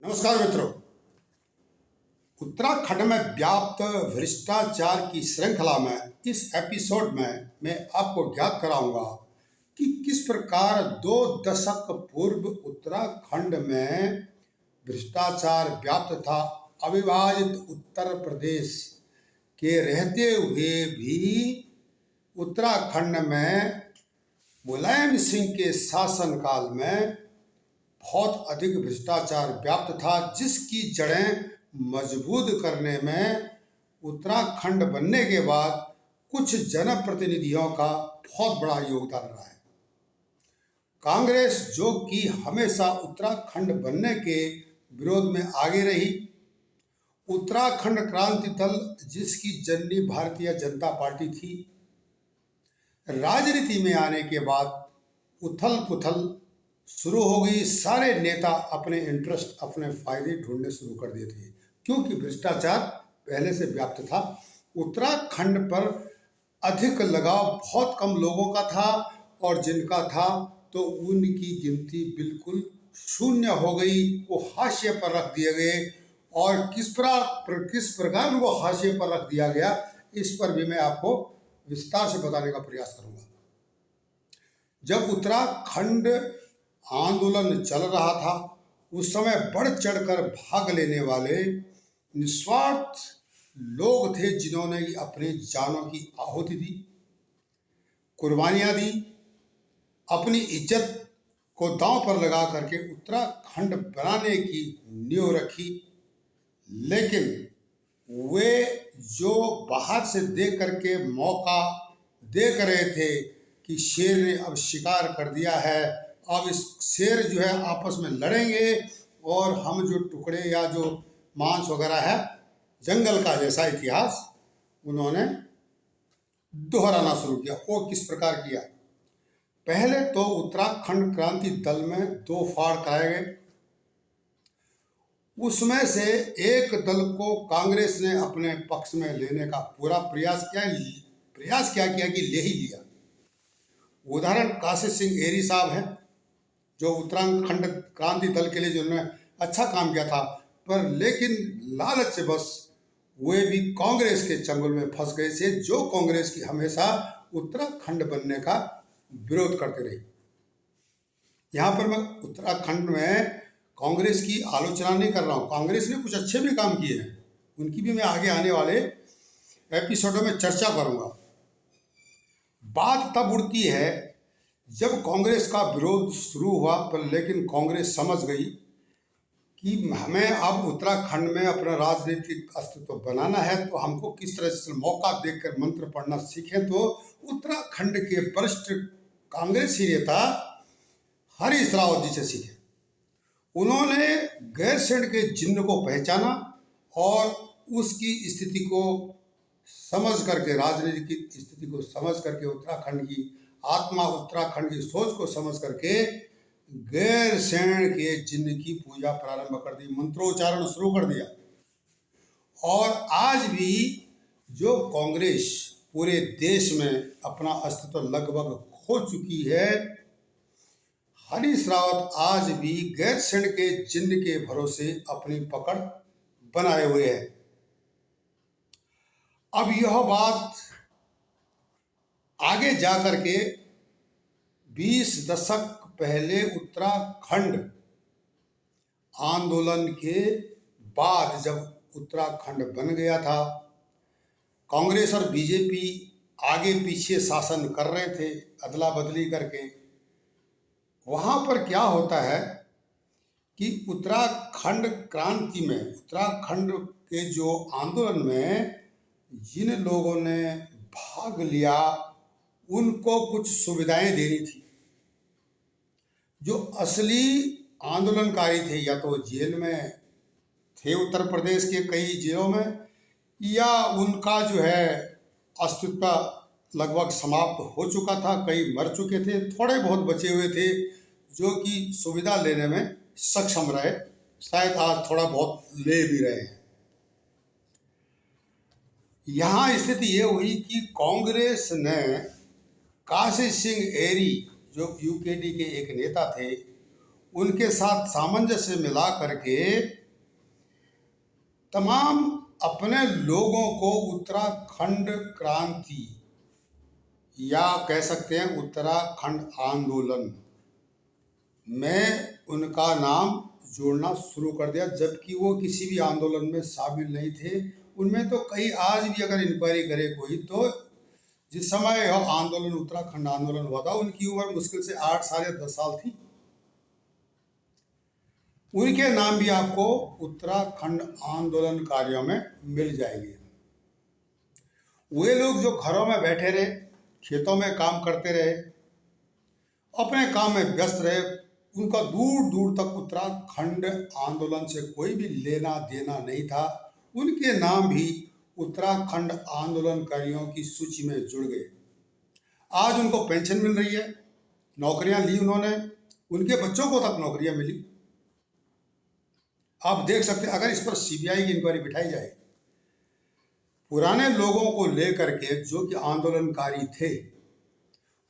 नमस्कार मित्रों। उत्तराखंड में व्याप्त भ्रष्टाचार की श्रृंखला में इस एपिसोड में मैं आपको ज्ञात कराऊंगा कि किस प्रकार 2 दशक पूर्व उत्तराखंड में भ्रष्टाचार व्याप्त था। अविभाजित उत्तर प्रदेश के रहते हुए भी उत्तराखंड में मुलायम सिंह के शासनकाल में बहुत अधिक भ्रष्टाचार व्याप्त था, जिसकी जड़ें मजबूत करने में उत्तराखंड बनने के बाद कुछ जनप्रतिनिधियों का बहुत बड़ा योगदान रहा है। कांग्रेस, जो कि हमेशा उत्तराखंड बनने के विरोध में आगे रही, उत्तराखंड क्रांति दल, जिसकी जननी भारतीय जनता पार्टी थी, राजनीति में आने के बाद उथल पुथल शुरू हो गई। सारे नेता अपने इंटरेस्ट, अपने फायदे ढूंढने शुरू कर दिए थे, क्योंकि भ्रष्टाचार पहले से व्याप्त था। उत्तराखंड पर अधिक लगाव बहुत कम लोगों का था, और जिनका था तो उनकी गिनती बिल्कुल शून्य हो गई। वो हाशिए पर रख दिए गए, और किस प्रकार उनको हाशिए पर रख दिया गया, इस पर भी मैं आपको विस्तार से बताने का प्रयास करूंगा। जब उत्तराखंड आंदोलन चल रहा था, उस समय बढ़ चढ़कर भाग लेने वाले निस्वार्थ लोग थे, जिन्होंने अपनी जानों की आहुति दी, कुर्बानियां दी, अपनी इज्जत को दांव पर लगा करके उत्तराखंड बनाने की नींव रखी। लेकिन वे जो बाहर से देख करके मौका देख रहे थे कि शेर ने अब शिकार कर दिया है, अब इस शेर जो है आपस में लड़ेंगे, और हम जो टुकड़े या जो मांस वगैरह है, जंगल का जैसा इतिहास उन्होंने दोहराना शुरू किया। वो किस प्रकार किया? पहले तो उत्तराखंड क्रांति दल में 2 फाड़ कराए गए। उसमें से एक दल को कांग्रेस ने अपने पक्ष में लेने का पूरा प्रयास किया कि ले ही लिया। उदाहरण काशी सिंह एरी साहब हैं, जो उत्तराखंड क्रांति दल के लिए जिन्होंने अच्छा काम किया था, पर लेकिन लालच से बस वे भी कांग्रेस के चंगुल में फंस गए थे, जो कांग्रेस की हमेशा उत्तराखंड बनने का विरोध करते रही। यहाँ पर मैं उत्तराखंड में कांग्रेस की आलोचना नहीं कर रहा हूँ, कांग्रेस ने कुछ अच्छे भी काम किए हैं, उनकी भी मैं आगे आने वाले एपिसोडों में चर्चा करूंगा। बात तब उठती है जब कांग्रेस का विरोध शुरू हुआ, पर लेकिन कांग्रेस समझ गई कि हमें अब उत्तराखंड में अपना राजनीतिक अस्तित्व बनाना है, तो हमको किस तरह से मौका देखकर मंत्र पढ़ना सीखें। तो उत्तराखंड के वरिष्ठ कांग्रेसी नेता हरीश रावत जी से सीखे। उन्होंने गैरसैंण के चिन्ह को पहचाना और उसकी स्थिति को समझ करके, राजनीति की स्थिति को समझ करके, उत्तराखंड की आत्मा, उत्तराखंड की सोच को समझ करके गैरसैंण के चिन्ह की पूजा प्रारंभ कर दी, मंत्रोच्चारण शुरू कर दिया। और आज भी जो कांग्रेस पूरे देश में अपना अस्तित्व लगभग खो चुकी है, हरीश रावत आज भी गैरसैंण के चिन्ह के भरोसे अपनी पकड़ बनाए हुए है। अब यह बात आगे जाकर के 20 दशक पहले उत्तराखंड आंदोलन के बाद, जब उत्तराखंड बन गया था, कांग्रेस और बीजेपी आगे पीछे शासन कर रहे थे अदला बदली करके। वहां पर क्या होता है कि उत्तराखंड क्रांति में, उत्तराखंड के जो आंदोलन में जिन लोगों ने भाग लिया, उनको कुछ सुविधाएं देनी थी। जो असली आंदोलनकारी थे, या तो जेल में थे उत्तर प्रदेश के कई जेलों में, या उनका जो है अस्तित्व लगभग समाप्त हो चुका था, कई मर चुके थे, थोड़े बहुत बचे हुए थे जो कि सुविधा लेने में सक्षम रहे, शायद आज थोड़ा बहुत ले भी रहे हैं। यहाँ स्थिति ये हुई कि कांग्रेस ने काशी सिंह एरी, जो यूकेडी के एक नेता थे, उनके साथ सामंजस्य मिला करके तमाम अपने लोगों को उत्तराखंड क्रांति या कह सकते हैं उत्तराखंड आंदोलन में उनका नाम जोड़ना शुरू कर दिया, जबकि वो किसी भी आंदोलन में शामिल नहीं थे। उनमें तो कई आज भी अगर इंक्वायरी करे कोई तो जिस समय यह आंदोलन उत्तराखंड आंदोलन हुआ था उनकी उम्र मुश्किल से 8 साल या 10 साल थी। उनके नाम भी आपको उत्तराखंड आंदोलनकारियों में मिल जाएंगे। वे लोग जो घरों में बैठे रहे, खेतों में काम करते रहे, अपने काम में व्यस्त रहे, उनका दूर दूर तक उत्तराखंड आंदोलन से कोई भी लेना देना नहीं था। उनके नाम भी उत्तराखंड आंदोलनकारियों की सूची में जुड़ गए। आज उनको पेंशन मिल रही है, नौकरियां ली उन्होंने, उनके बच्चों को तक नौकरियां मिली। आप देख सकते हैं, अगर इस पर सीबीआई की इंक्वायरी बिठाई जाए, पुराने लोगों को लेकर के जो कि आंदोलनकारी थे,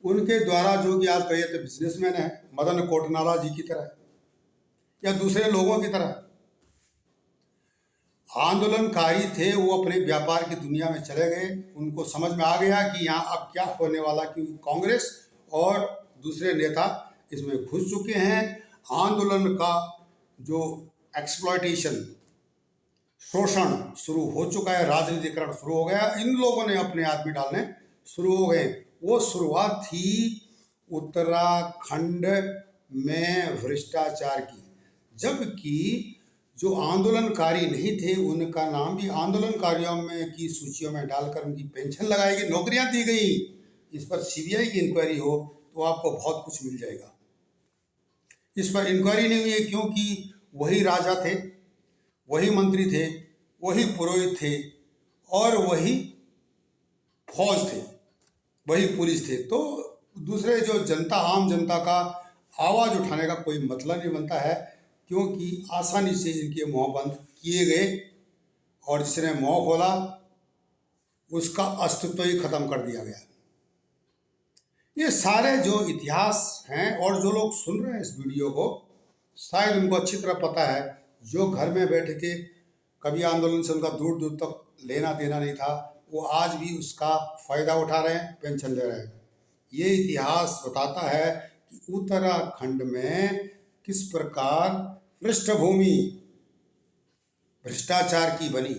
उनके द्वारा जो कि आज कहिए तो बिजनेसमैन है, मदन कोटनाला जी की तरह या दूसरे लोगों की तरह आंदोलनकारी थे, वो अपने व्यापार की दुनिया में चले गए। उनको समझ में आ गया कि यहाँ अब क्या होने वाला, क्योंकि कांग्रेस और दूसरे नेता इसमें घुस चुके हैं। आंदोलन का जो एक्सप्लॉयटेशन, शोषण शुरू हो चुका है, राजनीतिकरण शुरू हो गया, इन लोगों ने अपने आदमी डालने शुरू हो गए। वो शुरुआत थी उत्तराखंड में भ्रष्टाचार की, जबकि जो आंदोलनकारी नहीं थे उनका नाम भी आंदोलनकारियों में की सूचियों में डालकर उनकी पेंशन लगाई गई, नौकरियां दी गई। इस पर सीबीआई की इंक्वायरी हो तो आपको बहुत कुछ मिल जाएगा। इस पर इंक्वायरी नहीं हुई है क्योंकि वही राजा थे, वही मंत्री थे, वही पुरोहित थे और वही फौज थे, वही पुलिस थे। तो दूसरे जो जनता, आम जनता का आवाज उठाने का कोई मतलब नहीं बनता है, क्योंकि आसानी से इनके मुंह बंद किए गए और जिसने मुंह खोला उसका अस्तित्व ही खत्म कर दिया गया। ये सारे जो इतिहास हैं, और जो लोग सुन रहे हैं इस वीडियो को शायद उनको अच्छी तरह पता है, जो घर में बैठे थे, कभी आंदोलन से उनका दूर दूर तक लेना देना नहीं था, वो आज भी उसका फायदा उठा रहे हैं, पेंशन ले रहे हैं। ये इतिहास बताता है कि उत्तराखंड में किस प्रकार पृष्ठभूमि भ्रष्टाचार की बनी।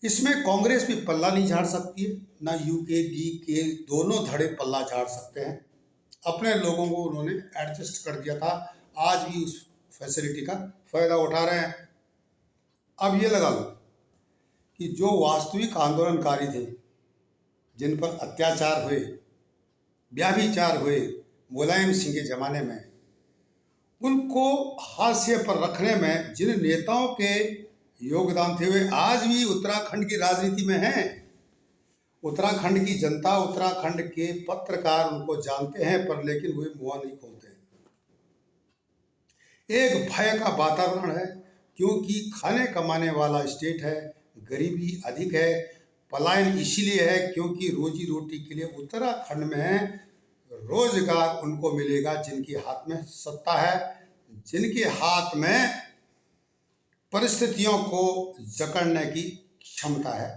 इसमें कांग्रेस भी पल्ला नहीं झाड़ सकती है, ना यूके डी के दोनों धड़े पल्ला झाड़ सकते हैं। अपने लोगों को उन्होंने एडजस्ट कर दिया था, आज भी उस फैसिलिटी का फायदा उठा रहे हैं। अब ये लगा लो कि जो वास्तविक आंदोलनकारी थे, जिन पर अत्याचार हुए, व्याभिचार हुए मुलायम सिंह के जमाने में, उनको हाशिए पर रखने में जिन नेताओं के योगदान थे वे आज भी उत्तराखंड की राजनीति में हैं। उत्तराखंड की जनता, उत्तराखंड के पत्रकार उनको जानते हैं, पर लेकिन वे मुंह नहीं खोलते। एक भय का वातावरण है, क्योंकि खाने कमाने वाला स्टेट है, गरीबी अधिक है, पलायन इसीलिए है क्योंकि रोजी रोटी के लिए उत्तराखंड में रोजगार उनको मिलेगा जिनके हाथ में सत्ता है, जिनके हाथ में परिस्थितियों को जकड़ने की क्षमता है।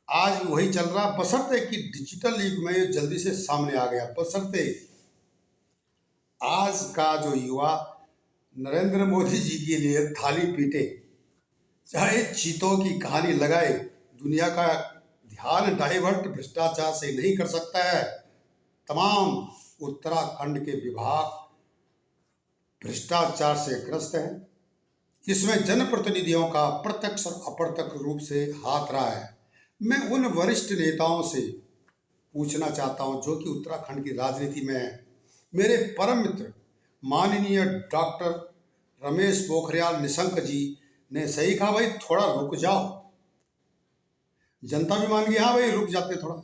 आज वही चल रहा, बशर्ते कि डिजिटल युग में जल्दी से सामने आ गया, बशर्ते आज का जो युवा नरेंद्र मोदी जी के लिए थाली पीटे, चाहे चीतों की कहानी लगाए, दुनिया का ध्यान डाइवर्ट भ्रष्टाचार से नहीं कर सकता है। तमाम उत्तराखंड के विभाग भ्रष्टाचार से ग्रस्त हैं। इसमें जनप्रतिनिधियों का प्रत्यक्ष और अप्रत्यक्ष रूप से हाथ रहा है। मैं उन वरिष्ठ नेताओं से पूछना चाहता हूं जो कि उत्तराखंड की राजनीति में है। मेरे परम मित्र माननीय डॉक्टर रमेश पोखरियाल निशंक जी ने सही कहा, भाई थोड़ा रुक जाओ। जनता भी मान गई, हाँ भाई रुक जाते थोड़ा,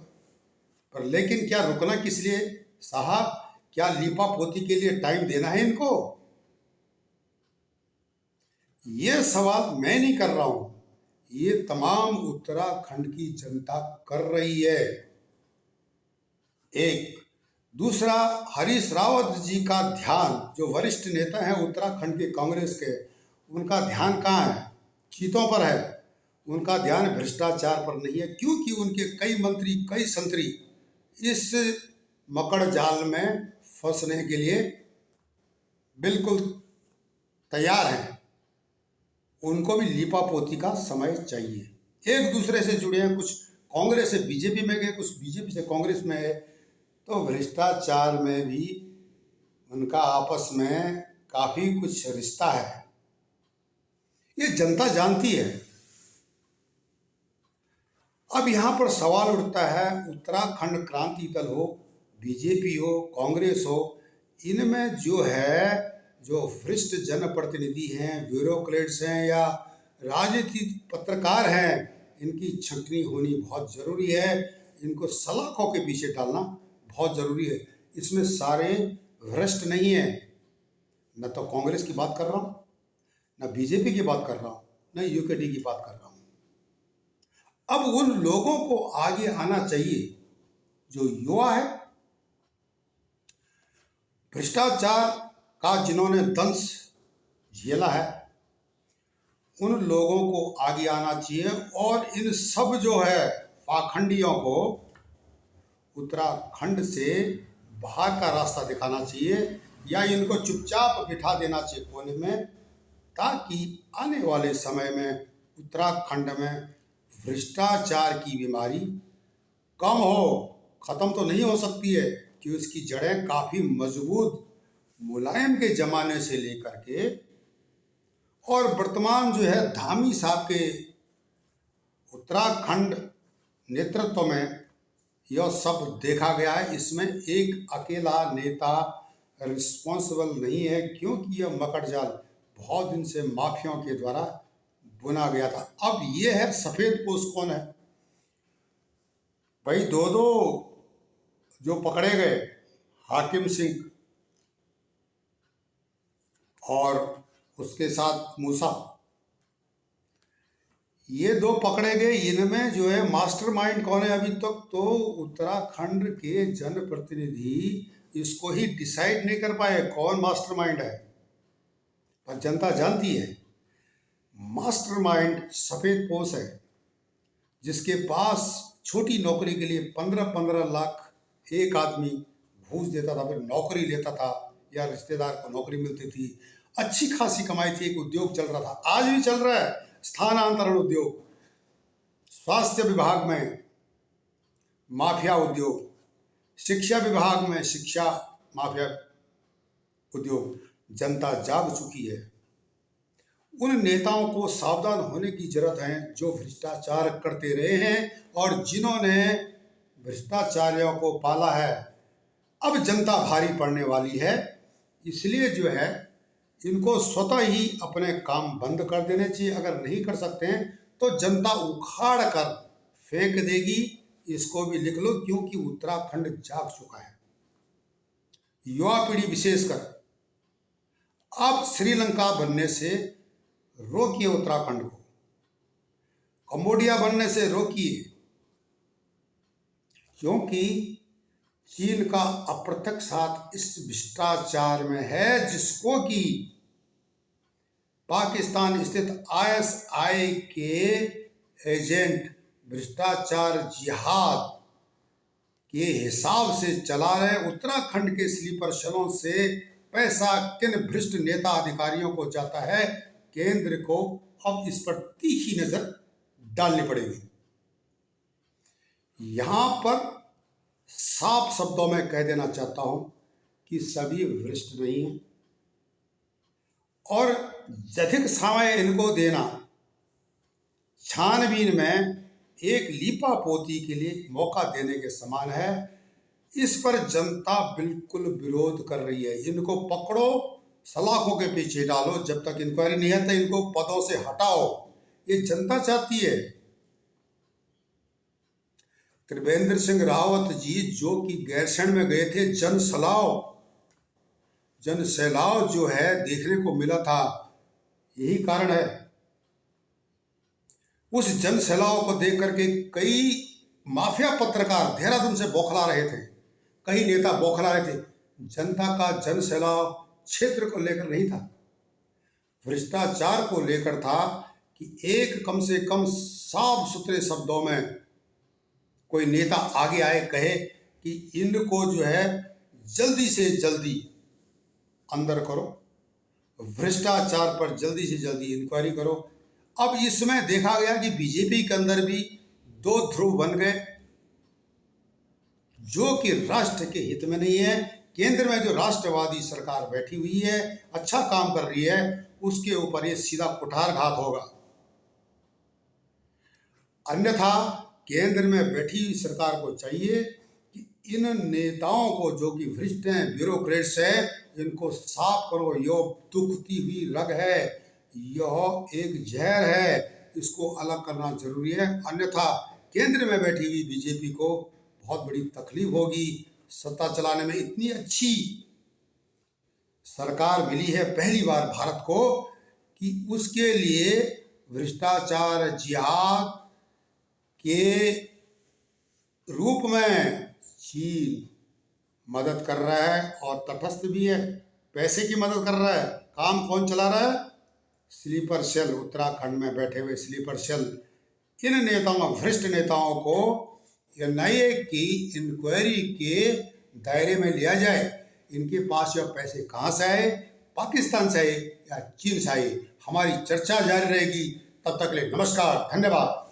पर लेकिन क्या रुकना किस लिए साहब? क्या लीपा पोती के लिए टाइम देना है इनको? ये सवाल मैं नहीं कर रहा हूं, ये तमाम उत्तराखंड की जनता कर रही है। एक दूसरा, हरीश रावत जी का ध्यान, जो वरिष्ठ नेता हैं उत्तराखंड के कांग्रेस के, उनका ध्यान कहाँ है? चीतों पर है। उनका ध्यान भ्रष्टाचार पर नहीं है, क्योंकि उनके कई मंत्री, कई संतरी इस मकड़ जाल में फंसने के लिए बिल्कुल तैयार हैं। उनको भी लीपापोती का समय चाहिए। एक दूसरे से जुड़े हैं, कुछ कांग्रेस से बीजेपी में गए, कुछ बीजेपी से कांग्रेस में है, तो भ्रष्टाचार में भी उनका आपस में काफी कुछ रिश्ता है। ये जनता जानती है। अब यहाँ पर सवाल उठता है, उत्तराखंड क्रांति दल हो, बीजेपी हो, कांग्रेस हो, इनमें जो है, जो वरिष्ठ जनप्रतिनिधि हैं, ब्यूरोक्रेट्स हैं या राजनीतिक पत्रकार हैं, इनकी छंटनी होनी बहुत जरूरी है। इनको सलाखों के पीछे डालना बहुत जरूरी है। इसमें सारे भ्रष्ट नहीं है। न तो कांग्रेस की बात कर रहा हूँ, न बीजेपी की बात कर रहा हूँ, न यूकेडी की बात कर रहा हूँ। अब उन लोगों को आगे आना चाहिए जो युवा है। भ्रष्टाचार का जिन्होंने दंश झेला है, उन लोगों को आगे आना चाहिए और इन सब जो है पाखंडियों को उत्तराखंड से बाहर का रास्ता दिखाना चाहिए, या इनको चुपचाप बिठा देना चाहिए कोने में, ताकि आने वाले समय में उत्तराखंड में भ्रष्टाचार की बीमारी कम हो। खत्म तो नहीं हो सकती है कि उसकी जड़ें काफी मजबूत, मुलायम के जमाने से लेकर के और वर्तमान जो है धामी साहब के उत्तराखंड नेतृत्व में यह सब देखा गया है। इसमें एक अकेला नेता रिस्पॉन्सिबल नहीं है, क्योंकि यह मकड़जाल बहुत दिन से माफियाओं के द्वारा बुना गया था। अब यह है सफेद पोश कौन है भाई? दो जो पकड़े गए, हाकिम सिंह और उसके साथ मूसा, ये दो पकड़े गए। इनमें जो है मास्टरमाइंड कौन है? अभी तक तो उत्तराखंड के जनप्रतिनिधि इसको ही डिसाइड नहीं कर पाए कौन मास्टरमाइंड है, पर जनता जानती है। मास्टरमाइंड सफेद पोश है, जिसके पास छोटी नौकरी के लिए 15-15 लाख एक आदमी घूस देता था, फिर नौकरी लेता था या रिश्तेदार को नौकरी मिलती थी, अच्छी खासी कमाई थी, एक उद्योग चल रहा था, आज भी चल रहा है, स्थानांतरण उद्योग। स्वास्थ्य विभाग में माफिया उद्योग, शिक्षा विभाग में शिक्षा माफिया उद्योग। जनता जाग चुकी है। उन नेताओं को सावधान होने की जरूरत है जो भ्रष्टाचार करते रहे हैं और जिन्होंने भ्रष्टाचारियों को पाला है। अब जनता भारी पड़ने वाली है, इसलिए जो है इनको स्वतः ही अपने काम बंद कर देने चाहिए। अगर नहीं कर सकते हैं तो जनता उखाड़ कर फेंक देगी। इसको भी लिख लो, क्योंकि उत्तराखंड जाग चुका है, युवा पीढ़ी विशेषकर। अब श्रीलंका बनने से रोकिए उत्तराखंड को, कंबोडिया बनने से रोकिए, क्योंकि चीन का अप्रत्यक्ष हाथ इस भ्रष्टाचार में है, जिसको कि पाकिस्तान स्थित आईएसआई के एजेंट भ्रष्टाचार जिहाद के हिसाब से चला रहे। उत्तराखंड के स्लीपर सेलों से पैसा किन भ्रष्ट नेता अधिकारियों को जाता है, केंद्र को अब इस पर तीखी नजर डालनी पड़ेगी। यहां पर साफ शब्दों में कह देना चाहता हूं कि सभी भ्रष्ट नहीं हैं, और अधिक समय इनको देना छानबीन में एक लीपापोती के लिए मौका देने के समान है। इस पर जनता बिल्कुल विरोध कर रही है। इनको पकड़ो, सलाखों के पीछे डालो, जब तक इंक्वायरी नहीं है तो इनको पदों से हटाओ, ये जनता चाहती है। त्रिवेंद्र सिंह रावत जी जो कि गैरसैंण में गए थे, जन सैलाव जो है देखने को मिला था, यही कारण है। उस जन सैलाव को देख करके कई माफिया पत्रकार देहरादून से बौखला रहे थे, कई नेता बौखला रहे थे। जनता का जन सैलाब क्षेत्र को लेकर नहीं था, भ्रष्टाचार को लेकर था कि एक कम से कम साफ सुथरे शब्दों में कोई नेता आगे आए, कहे कि इनको जो है जल्दी से जल्दी अंदर करो, भ्रष्टाचार पर जल्दी से जल्दी इंक्वायरी करो। अब इसमें देखा गया कि बीजेपी के अंदर भी दो ध्रुव बन गए, जो कि राष्ट्र के हित में नहीं है। केंद्र में जो राष्ट्रवादी सरकार बैठी हुई है, अच्छा काम कर रही है, उसके ऊपर ये सीधा कुठारघात होगा। अन्यथा केंद्र में बैठी हुई सरकार को चाहिए कि इन नेताओं को, जो कि भ्रष्ट हैं, ब्यूरोक्रेट्स हैं, इनको साफ करो। यह दुखती हुई रग है, यह एक जहर है, इसको अलग करना जरूरी है। अन्यथा केंद्र में बैठी हुई बीजेपी को बहुत बड़ी तकलीफ होगी। सत्ता चलाने में इतनी अच्छी सरकार मिली है पहली बार भारत को, कि उसके लिए भ्रष्टाचार जिहाद के रूप में चीन मदद कर रहा है और तटस्थ भी है, पैसे की मदद कर रहा है। काम कौन चला रहा है? स्लीपर सेल, उत्तराखंड में बैठे हुए स्लीपर सेल। इन नेताओं, भ्रष्ट नेताओं को एनआईए की इंक्वायरी के दायरे में लिया जाए। इनके पास यह पैसे कहाँ से आए, पाकिस्तान से आए या चीन से आए? हमारी चर्चा जारी रहेगी। तब तक के लिए नमस्कार, धन्यवाद।